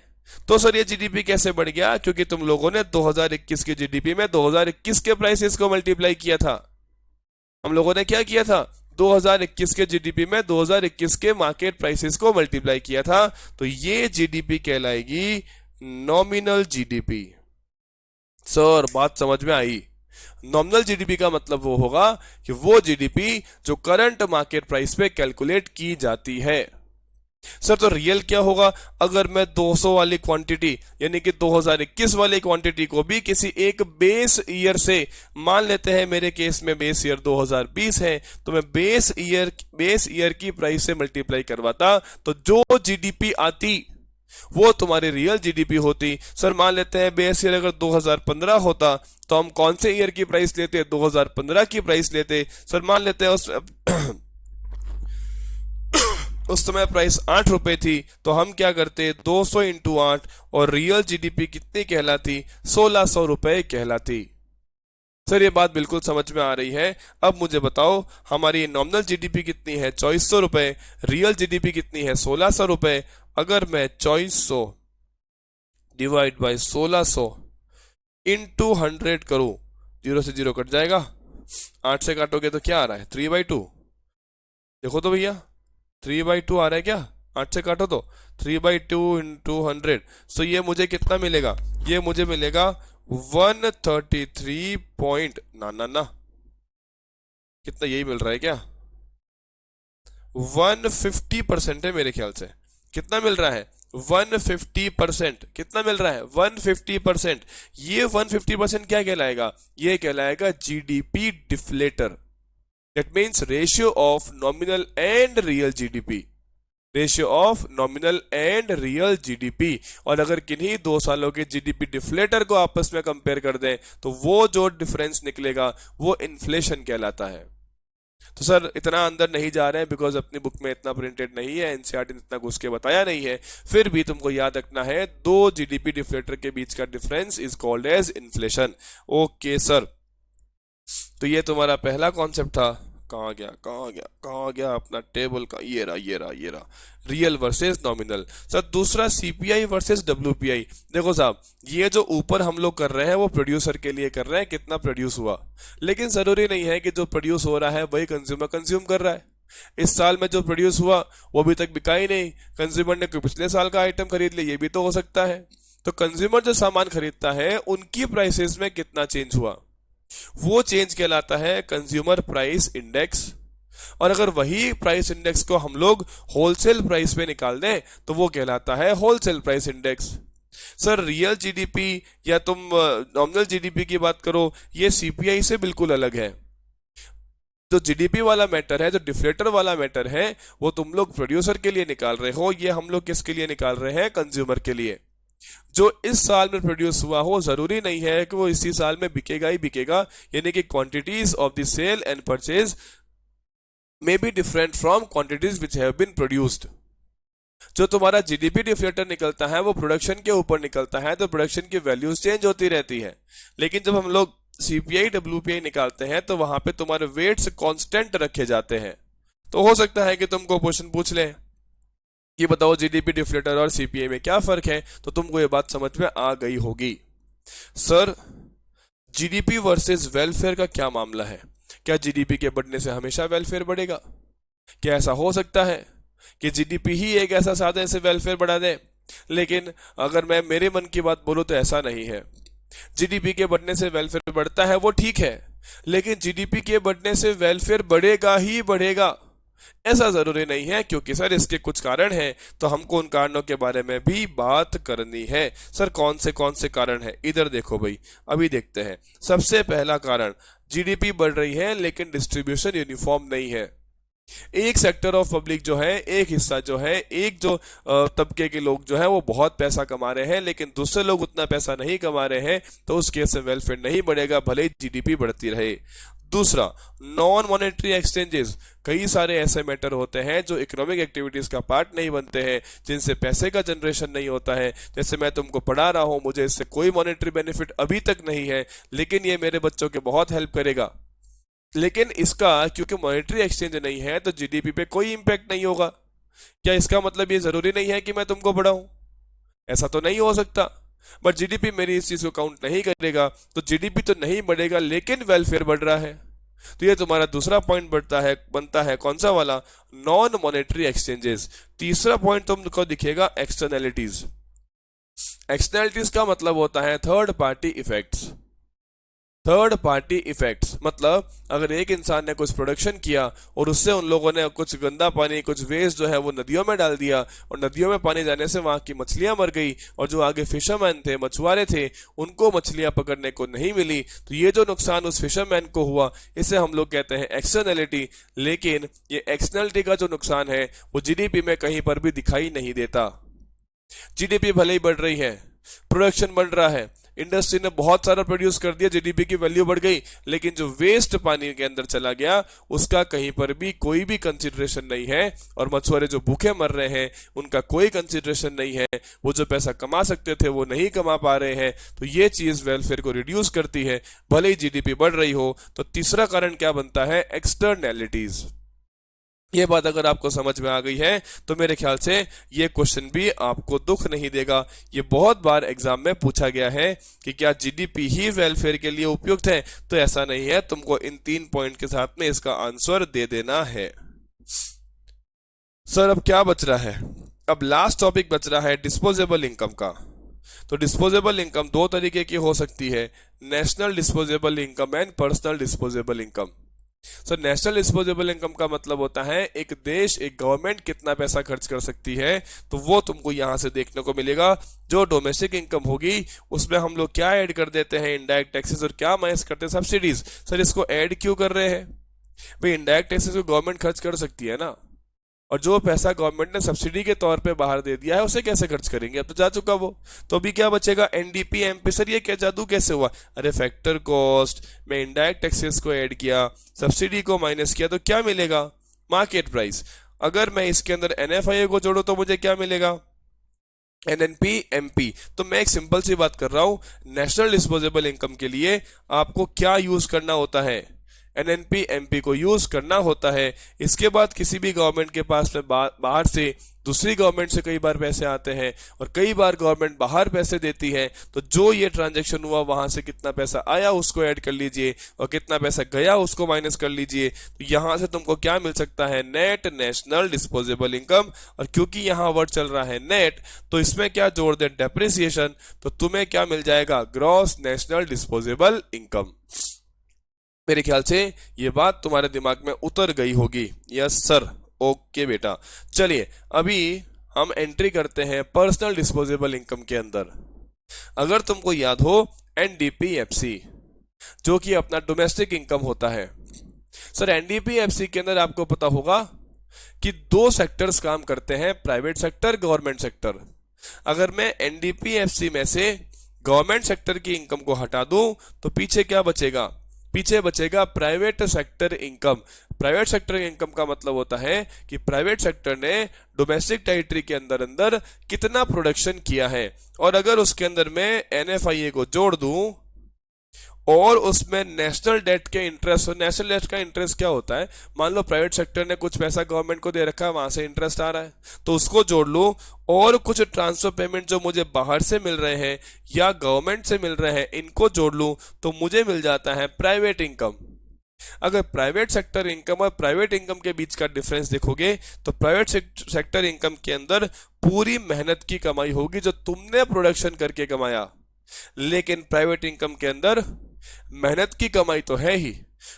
तो सर ये GDP कैसे बढ़ गया, क्योंकि तुम लोगों ने 2021 के GDP में 2021 के प्राइसेस को मल्टीप्लाई किया था। हम लोगों ने क्या किया था, 2021 के GDP में 2021 के मार्केट प्राइसेस को मल्टीप्लाई किया था। तो ये GDP कहलाएगी नॉमिनल GDP। सर बात समझ में आई, नॉमिनल GDP का मतलब वो होगा कि वो GDP जो करंट मार्केट प्राइस पे कैलकुलेट की जाती है। सर तो रियल क्या होगा, अगर मैं 200 वाली क्वांटिटी यानी कि 2021 वाली क्वांटिटी को भी किसी एक बेस ईयर से, मान लेते हैं मेरे केस में बेस ईयर 2020 है, तो मैं बेस ईयर की प्राइस से मल्टीप्लाई करवाता, तो जो GDP आती वो तुम्हारी रियल GDP होती। सर मान लेते हैं बेस ईयर अगर 2015 होता, तो हम कौन से ईयर की प्राइस लेते, 2015 की प्राइस लेते। सर मान लेते हैं उस समय प्राइस 8 रुपए थी, तो हम क्या करते, 200 इंटू 8, और रियल GDP कितनी कहलाती, 1600 रुपए कहलाती। सर ये बात बिल्कुल समझ में आ रही है। अब मुझे बताओ हमारी नॉमिनल GDP कितनी है, 2400 रुपए, रियल GDP कितनी है, 1600 रुपए। अगर मैं 2400 डिवाइड बाई 1600 इंटू 100 करूं, 0 से 0 कट जाएगा, 8 से काटोगे तो क्या आ रहा है, 3/2। देखो तो भैया 3/2 आ रहा है क्या, 8 से काटो तो 3/2 इंटू 100। सो ये मुझे कितना मिलेगा, ये मुझे मिलेगा 133 पॉइंट ना कितना, यही मिल रहा है क्या, 150% है मेरे ख्याल से। कितना मिल रहा है, 150%। कितना मिल रहा है, 150%। ये 150% क्या कहलाएगा, ये कहलाएगा GDP deflator. That means ratio of nominal and real GDP, ratio of nominal and real GDP। और अगर किन्हीं 2 सालों के GDP डिफ्लेटर को आपस में कंपेयर कर दें तो वो जो डिफरेंस निकलेगा वो इन्फ्लेशन कहलाता है। तो सर इतना अंदर नहीं जा रहे हैं बिकॉज अपनी बुक में इतना प्रिंटेड नहीं है, एनसीईआरटी ने इतना घुस के बताया नहीं है। फिर भी तुमको याद रखना है, 2 GDP डिफ्लेटर के बीच का difference is called as inflation. Okay sir, तो ये तुम्हारा पहला कॉन्सेप्ट था। कहाँ गया अपना टेबल का, ये रहा रियल वर्सेस नॉमिनल। सर दूसरा CPI वर्सेस WPI। देखो साहब, ये जो ऊपर हम लोग कर रहे हैं वो प्रोड्यूसर के लिए कर रहे हैं, कितना प्रोड्यूस हुआ, लेकिन जरूरी नहीं है कि जो प्रोड्यूस हो रहा है वही कंज्यूमर कंज्यूम कर रहा है। इस साल में जो प्रोड्यूस हुआ वो अभी तक बिका ही नहीं, कंज्यूमर ने कोई पिछले साल का आइटम खरीद लिया, ये भी तो हो सकता है। तो कंज्यूमर जो सामान खरीदता है उनकी प्राइसेस में कितना चेंज हुआ, वो चेंज कहलाता है कंज्यूमर प्राइस इंडेक्स। और अगर वही प्राइस इंडेक्स को हम लोग होलसेल प्राइस पे निकाल दें तो वो कहलाता है wholesale price index. Sir real GDP या तुम नॉमिनल जीडीपी की बात करो, ये सीपीआई से बिल्कुल अलग है। जो जीडीपी वाला मैटर है, जो डिफ्लेटर वाला मैटर है, वो तुम लोग प्रोड्यूसर के लिए निकाल रहे हो, ये हम लोग किसके लिए निकाल रहे हैं? कंज्यूमर के लिए। जो इस साल में प्रोड्यूस हुआ हो जरूरी नहीं है कि वो इसी साल में बिकेगा ही बिकेगा, यानी कि quantities of the sale and purchase may be different from quantities which have been produced. जो तुम्हारा जीडीपी डिफ्लेटर निकलता है वो प्रोडक्शन के ऊपर निकलता है, तो प्रोडक्शन की वैल्यूज चेंज होती रहती है। लेकिन जब हम लोग सीपीआई डब्ल्यूपीआई निकालते हैं तो वहां पे तुम्हारे वेट्स कांस्टेंट रखे जाते हैं। तो हो सकता है कि तुमको क्वेश्चन पूछ ले कि बताओ जीडीपी डिफ्लेटर और सीपीआई में क्या फर्क है, तो तुमको ये बात समझ में आ गई होगी। सर जीडीपी वर्सेस वेलफेयर का क्या मामला है? क्या जीडीपी के बढ़ने से हमेशा वेलफेयर बढ़ेगा? क्या ऐसा हो सकता है कि जीडीपी ही एक ऐसा साधन से वेलफेयर बढ़ा दे? लेकिन अगर मैं मेरे मन की बात बोलूं तो ऐसा नहीं है। जीडीपी के बढ़ने से वेलफेयर बढ़ता है वो ठीक है, लेकिन जीडीपी के बढ़ने से वेलफेयर बढ़ेगा ही बढ़ेगा ऐसा जरूरी नहीं है, क्योंकि सर इसके कुछ कारण हैं, तो हमको उन कारणों के बारे में भी बात करनी है। सर कौन से कारण हैं? इधर देखो भाई, अभी देखते हैं। सबसे पहला कारण, जीडीपी बढ़ रही है लेकिन डिस्ट्रीब्यूशन यूनिफॉर्म नहीं है। एक सेक्टर ऑफ पब्लिक जो है, एक हिस्सा जो है, एक जो तबके के लोग जो है वो बहुत पैसा कमा रहे हैं, लेकिन दूसरे लोग उतना पैसा नहीं कमा रहे हैं, तो उस केस में वेलफेयर नहीं बढ़ेगा भले ही जीडीपी बढ़ती रहे। दूसरा, नॉन मॉनेटरी एक्सचेंजेस। कई सारे ऐसे मैटर होते हैं जो इकोनॉमिक एक्टिविटीज का पार्ट नहीं बनते हैं, जिनसे पैसे का जनरेशन नहीं होता है। जैसे मैं तुमको पढ़ा रहा हूं, मुझे इससे कोई मॉनेटरी बेनिफिट अभी तक नहीं है, लेकिन ये मेरे बच्चों के बहुत हेल्प करेगा। लेकिन इसका क्योंकि मॉनेटरी एक्सचेंज नहीं है तो जीडीपी पे कोई इंपैक्ट नहीं होगा। क्या इसका मतलब ये जरूरी नहीं है कि मैं तुमको पढ़ाऊं? ऐसा तो नहीं हो सकता। बट जीडीपी मेरी इस चीज को काउंट नहीं करेगा, तो जीडीपी तो नहीं बढ़ेगा लेकिन वेलफेयर बढ़ रहा है। तो ये तुम्हारा दूसरा पॉइंट बनता है कौन सा वाला? Non monetary exchanges. तीसरा पॉइंट तुमको दिखेगा एक्सटर्नैलिटीज। एक्सटर्नैलिटीज का मतलब होता है third party effects. Third party effects मतलब अगर एक इंसान ने कुछ प्रोडक्शन किया और उससे उन लोगों ने कुछ गंदा पानी, कुछ वेस्ट जो है वो नदियों में डाल दिया, और नदियों में पानी जाने से वहां की मछलियां मर गई, और जो आगे फिशरमैन थे, मछुआरे थे, उनको मछलियां पकड़ने को नहीं मिली, तो ये जो नुकसान उस फिशरमैन को हुआ, इसे हम लोग कहते हैं एक्सटर्नैलिटी। लेकिन ये एक्सटर्नैलिटी का जो नुकसान है वो जीडीपी में कहीं पर भी दिखाई नहीं देता। जीडीपी भले ही बढ़ रही है, प्रोडक्शन बढ़ रहा है, इंडस्ट्री ने बहुत सारा प्रोड्यूस कर दिया, जीडीपी की वैल्यू बढ़ गई, लेकिन जो वेस्ट पानी के अंदर चला गया उसका कहीं पर भी कोई भी कंसिडरेशन नहीं है, और मछुआरे जो भूखे मर रहे हैं उनका कोई कंसिडरेशन नहीं है। वो जो पैसा कमा सकते थे वो नहीं कमा पा रहे हैं, तो ये चीज वेलफेयर को रिड्यूस करती है भले ही जीडीपी बढ़ रही हो। तो तीसरा कारण क्या बनता है? एक्सटर्नैलिटीज। ये बात अगर आपको समझ में आ गई है तो मेरे ख्याल से ये क्वेश्चन भी आपको दुख नहीं देगा। ये बहुत बार एग्जाम में पूछा गया है कि क्या जीडीपी ही वेलफेयर के लिए उपयुक्त है, तो ऐसा नहीं है। तुमको इन 3 पॉइंट के साथ में इसका आंसर दे देना है। सर अब क्या बच रहा है? अब लास्ट टॉपिक बच रहा है डिस्पोजेबल इनकम का। तो डिस्पोजेबल इनकम 2 तरीके की हो सकती है, national disposable income and personal disposable income. Sir national disposable income का मतलब होता है एक देश, एक गवर्नमेंट कितना पैसा खर्च कर सकती है, तो वो तुमको यहां से देखने को मिलेगा। जो डोमेस्टिक इनकम होगी उसमें हम लोग क्या ऐड कर देते हैं? इनडायरेक्ट टैक्सेस, और क्या माइनस करते हैं? सब्सिडीज। सर इसको ऐड क्यों कर रहे हैं भाई? इनडायरेक्ट टैक्सेस को गवर्नमेंट खर्च कर सकती है ना, और जो पैसा गवर्नमेंट ने सब्सिडी के तौर पे बाहर दे दिया है उसे कैसे खर्च करेंगे? अब तो जा चुका वो, तो अभी क्या बचेगा? NDP MP. सर ये क्या जादू कैसे हुआ? अरे फैक्टर कॉस्ट में इनडायरेक्ट टैक्सेस को ऐड किया, सब्सिडी को माइनस किया, तो क्या मिलेगा? Market price. अगर मैं इसके अंदर एनएफआईए को जोड़ू तो मुझे क्या मिलेगा? NNP MP. तो मैं एक सिंपल सी बात कर रहा हूं, नेशनल डिस्पोजेबल इनकम के लिए आपको क्या यूज करना होता है? एनएनपी एमपी को यूज करना होता है। इसके बाद किसी भी गवर्नमेंट के पास में बाहर से, दूसरी गवर्नमेंट से कई बार पैसे आते हैं, और कई बार गवर्नमेंट बाहर पैसे देती है, तो जो ये ट्रांजैक्शन हुआ वहां से कितना पैसा आया उसको ऐड कर लीजिए, और कितना पैसा गया उसको माइनस कर लीजिए। तो यहां से तुमको क्या मिल सकता है? Net national disposable income. और क्योंकि यहां वर्ड चल रहा है नेट, तो इसमें क्या जोड़ दे? डेप्रिसिएशन। तो तुम्हें क्या मिल जाएगा? Gross national disposable income. मेरे ख्याल से ये बात तुम्हारे दिमाग में उतर गई होगी। यस सर, ओके बेटा। चलिए अभी हम एंट्री करते हैं पर्सनल डिस्पोजेबल इनकम के अंदर। अगर तुमको याद हो एनडीपीएफसी, जो कि अपना डोमेस्टिक इनकम होता है। सर एनडीपीएफसी के अंदर आपको पता होगा कि दो सेक्टर्स काम करते हैं, प्राइवेट सेक्टर, गवर्नमेंट सेक्टर। अगर मैं एनडीपीएफसी में से गवर्नमेंट सेक्टर की इनकम को हटा दूं तो पीछे क्या बचेगा? पीछे बचेगा private sector income. Private sector income का मतलब होता है कि प्राइवेट सेक्टर ने डोमेस्टिक टेरिटरी के अंदर अंदर कितना प्रोडक्शन किया है, और अगर उसके अंदर मैं एनएफआईए को जोड़ दूं और उसमें नेशनल डेट के इंटरेस्ट, नेशनल डेट का इंटरेस्ट क्या होता है? मान लो प्राइवेट सेक्टर ने कुछ पैसा गवर्नमेंट को दे रखा है, वहां से इंटरेस्ट आ रहा है, तो उसको जोड़ लो, और कुछ ट्रांसफर पेमेंट जो मुझे बाहर से मिल रहे हैं या गवर्नमेंट से मिल रहे हैं, इनको जोड़ लूं तो मुझे मिल जाता है प्राइवेट इनकम। अगर प्राइवेट सेक्टर इनकम और प्राइवेट इनकम के बीच का डिफरेंस देखोगे तो प्राइवेट सेक्टर इनकम के अंदर पूरी मेहनत की कमाई होगी जो तुमने प्रोडक्शन करके कमाया, लेकिन प्राइवेट इनकम के अंदर मेहनत की कमाई तो है ही,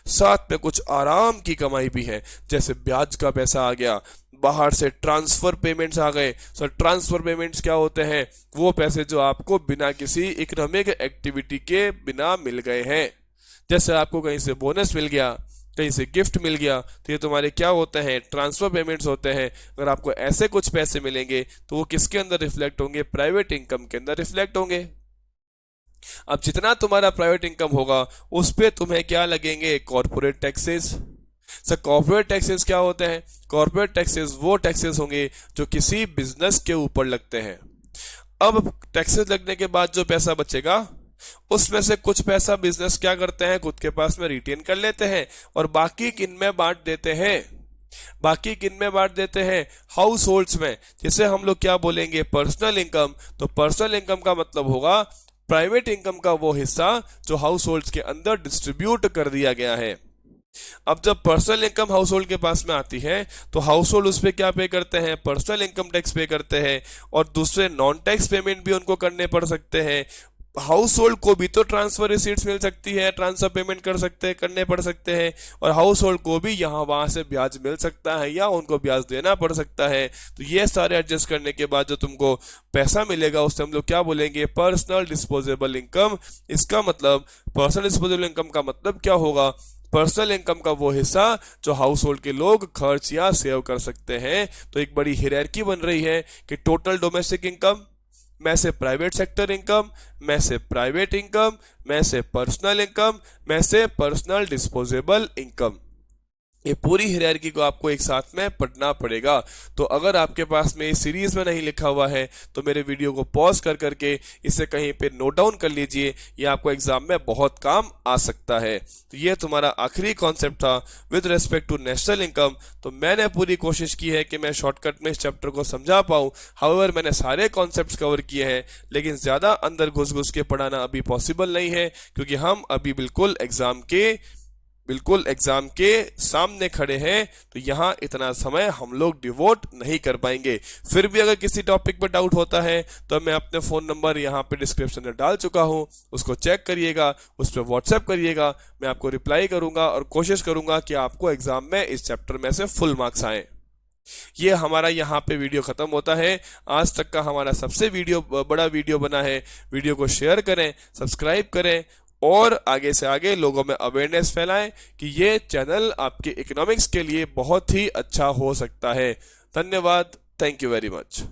साथ में कुछ आराम की कमाई भी है, जैसे ब्याज का पैसा आ गया, बाहर से ट्रांसफर पेमेंट्स आ गए। सर ट्रांसफर पेमेंट्स क्या होते हैं? वो पैसे जो आपको बिना किसी इकोनॉमिक एक्टिविटी के बिना मिल गए हैं, जैसे आपको कहीं से बोनस मिल गया, कहीं से गिफ्ट मिल गया, तो ये तुम्हारे क्या होते हैं? ट्रांसफर पेमेंट्स होते हैं। अगर आपको ऐसे कुछ पैसे मिलेंगे तो वो किसके अंदर रिफ्लेक्ट होंगे? प्राइवेट इनकम के अंदर रिफ्लेक्ट होंगे। अब जितना तुम्हारा प्राइवेट इनकम होगा उस पे तुम्हें क्या लगेंगे? Corporate taxes. Sir corporate taxes क्या होते हैं? कॉर्पोरेट टैक्सेस वो टैक्सेस होंगे जो किसी बिजनेस के ऊपर लगते हैं। अब टैक्सेस लगने के बाद जो पैसा बचेगा उसमें से कुछ पैसा बिजनेस क्या करते हैं? खुद के पास में रिटेन कर लेते हैं, और बाकी किन में बांट देते हैं? बाकी किन में बांट देते हैं? हाउस होल्ड्स में। जिसे हम लोग क्या बोलेंगे? Personal income. तो पर्सनल इनकम का मतलब होगा प्राइवेट इनकम का वो हिस्सा जो हाउस होल्ड्स के अंदर डिस्ट्रीब्यूट कर दिया गया है। अब जब पर्सनल इनकम हाउस होल्ड के पास में आती है तो हाउस होल्ड उस पर क्या पे करते हैं? पर्सनल इनकम टैक्स पे करते हैं, और दूसरे नॉन टैक्स पेमेंट भी उनको करने पड़ सकते हैं। हाउस होल्ड को भी तो ट्रांसफर रिसीट्स मिल सकती है, ट्रांसफर पेमेंट करने पड़ सकते हैं, और हाउस होल्ड को भी यहाँ वहां से ब्याज मिल सकता है या उनको ब्याज देना पड़ सकता है। तो ये सारे एडजस्ट करने के बाद जो तुमको पैसा मिलेगा उससे हम लोग क्या बोलेंगे? Personal disposable income. इसका मतलब पर्सनल डिस्पोजेबल इनकम का मतलब क्या होगा? पर्सनल इनकम का वो हिस्सा जो हाउस होल्ड के लोग खर्च या सेव कर सकते हैं। तो एक बड़ी हियरार्की बन रही है कि टोटल डोमेस्टिक इनकम में से प्राइवेट सेक्टर इनकम, में से प्राइवेट इनकम, में से पर्सनल इनकम, में से पर्सनल डिस्पोजेबल इनकम। ये पूरी हायरार्की को आपको एक साथ में पढ़ना पड़ेगा। तो अगर आपके पास में इस सीरीज में नहीं लिखा हुआ है तो मेरे वीडियो को पॉज कर करके इसे कहीं पे नोट डाउन कर लीजिए, ये आपको एग्जाम में बहुत काम आ सकता है। तो ये तुम्हारा आखिरी कॉन्सेप्ट था with respect to national income. तो मैंने पूरी कोशिश की है कि मैं शॉर्टकट में इस चैप्टर को समझा पाऊँ। हाउएवर मैंने सारे कॉन्सेप्ट कवर किए हैं, लेकिन ज्यादा अंदर घुस घुस के पढ़ाना अभी पॉसिबल नहीं है, क्योंकि हम अभी बिल्कुल एग्जाम के सामने खड़े हैं। तो यहाँ इतना समय हम लोग डिवोट नहीं कर पाएंगे। फिर भी अगर किसी टॉपिक पर डाउट होता है तो मैं अपने फ़ोन नंबर यहाँ पे डिस्क्रिप्शन में डाल चुका हूँ, उसको चेक करिएगा, उस पर व्हाट्सएप करिएगा, मैं आपको रिप्लाई करूँगा और कोशिश करूँगा कि आपको एग्जाम में इस चैप्टर में से फुल मार्क्स आए। ये हमारा यहाँ पे वीडियो खत्म होता है। आज तक का हमारा सबसे बड़ा वीडियो बना है। वीडियो को शेयर करें, सब्सक्राइब करें और आगे से आगे लोगों में अवेयरनेस फैलाएं कि ये चैनल आपके इकोनॉमिक्स के लिए बहुत ही अच्छा हो सकता है। धन्यवाद। Thank you very much.